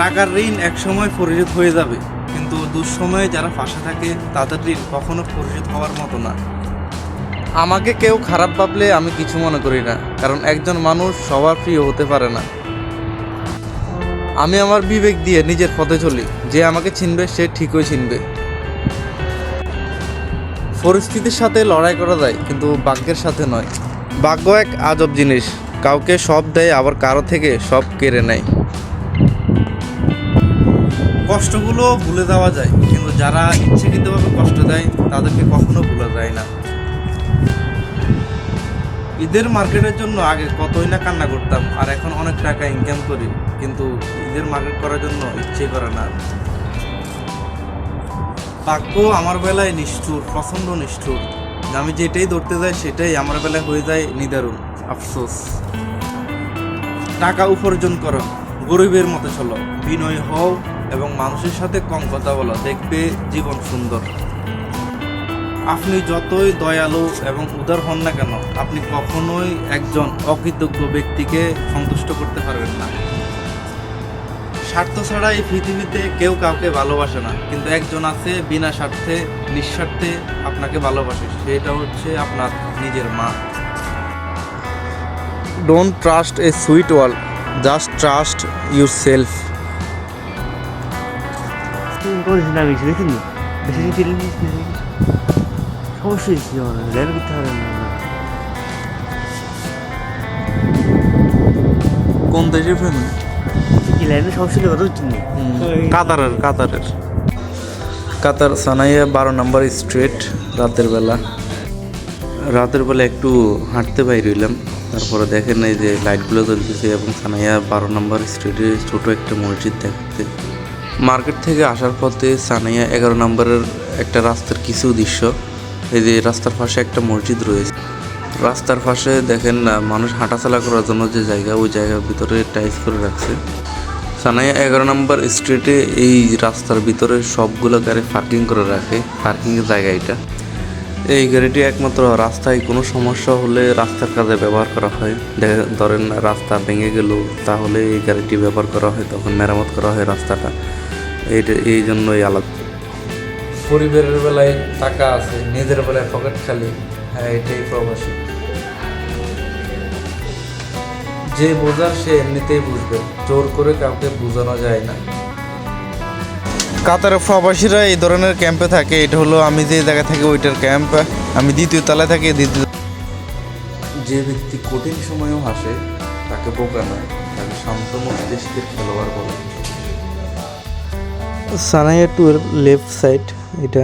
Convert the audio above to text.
টাকার ঋণ একসময় পরিশোধ হয়ে যাবে, কিন্তু দুঃসময়ে যারা ফাঁসে থাকে তাদের ঋণ কখনো পরিশোধ হওয়ার মতো না। আমাকে কেউ খারাপ ভাবলে আমি কিছু মনে করি না, কারণ একজন মানুষ সবার প্রিয় হতে পারে না। আমি আমার বিবেক দিয়ে নিজের পথে চলি, যে আমাকে চিনবে সে ঠিকই চিনবে। পরিস্থিতির সাথে লড়াই করা যায়, কিন্তু ভাগ্যের সাথে নয়। ভাগ্য এক আজব জিনিস, কাউকে সব দেয় আবার কারো থেকে সব কেড়ে নেয়। কষ্টগুলো ভুলে যাওয়া যায়, কিন্তু যারা ইচ্ছাকৃতভাবে কষ্ট দেয় তাদেরকে কখনো ভুলা যায় না। ঈদের মার্কেটের জন্য আগে কতই না কান্না করতাম, আর এখন অনেক টাকা ইনকাম করি, কিন্তু ঈদের মার্কেট করার জন্য ইচ্ছে করে না। ভাগ্য আমার বেলায় নিষ্ঠুর, প্রচণ্ড নিষ্ঠুর। আমি যেটাই ধরতে যাই সেটাই আমার বেলায় হয়ে যায় নিদারুণ। আফসোস। টাকা উপার্জন করো, গরিবের মতো চলো, বিনয় হও এবং মানুষের সাথে কম কথা বলো, দেখবে জীবন সুন্দর। আপনি যতই দয়ালু এবং উদার হন না কেন, আপনি কখনোই একজন অকৃতজ্ঞ ব্যক্তিকে সন্তুষ্ট করতে পারবেন না। স্বার্থ ছাড়া এই পৃথিবীতে কেউ কাউকে ভালোবাসে না, কিন্তু একজন আছে বিনা স্বার্থে নিঃস্বার্থে আপনাকে ভালোবাসে, সেটা হচ্ছে আপনার নিজের মা। Don't trust a sweet world, just trust your self. না বেশি দেখিনি, বেশি অবশ্যই ল্যাব করতে পারেন না। কোন দেশের ফ্যামিলি? কি লাইনে সমস্যা কথা হচ্ছে না। কাতার সানাইয়া 12 নম্বর স্ট্রিট। রাতের বেলা একটু হাঁটতে বাইরে হইলাম, তারপরে দেখেন এই যে লাইটগুলো জ্বলতেছে এবং সানাইয়া 12 নম্বর স্ট্রিটে ছোট একটা মসজিদ দেখতে। মার্কেট থেকে আসার পথে সানাইয়া 11 নম্বরের একটা রাস্তার কিছু দৃশ্য। এই যে রাস্তার পাশে একটা মসজিদ রয়েছে, রাস্তার পাশে দেখেন মানুষ হাঁটাচলা করার জন্য যে জায়গা, ওই জায়গার ভিতরে টাইলস করে রাখছে। সানাইয়া 11 নম্বর স্ট্রিটে এই রাস্তার ভিতরে সবগুলো গাড়ি পার্কিং করে রাখে, পার্কিংয়ের জায়গা এটা। এই গাড়িটি একমাত্র রাস্তায় কোনো সমস্যা হলে রাস্তার কাজে ব্যবহার করা হয়। ধরেন রাস্তা ভেঙে গেল, তাহলে এই গাড়িটি ব্যবহার করা হয়, তখন মেরামত করা হয় রাস্তাটা। এই জন্যই আলাদা। পরিবারের বেলায় টাকা আছে, নিজের বেলায় পকেট খালি। হ্যাঁ, এটাই প্রবাসী। যে বোঝার সে এমনিতেই বুঝবে, জোর করে কাউকে বোঝানো যায় না। কাতারের প্রবাসীরা এই ধরনের ক্যাম্পে থাকে। এটা হলো আমি যে জায়গায় থাকি ওইটার ক্যাম্প। আমি 2য় তলায় থাকি। যে ব্যক্তি কঠিন সময়েও হাসে তাকে বোকা নয়, তাকে শান্ত মস্তিষ্কের খেলোয়াড় বলে। সানাইয়া 12 লেফট সাইড এটা।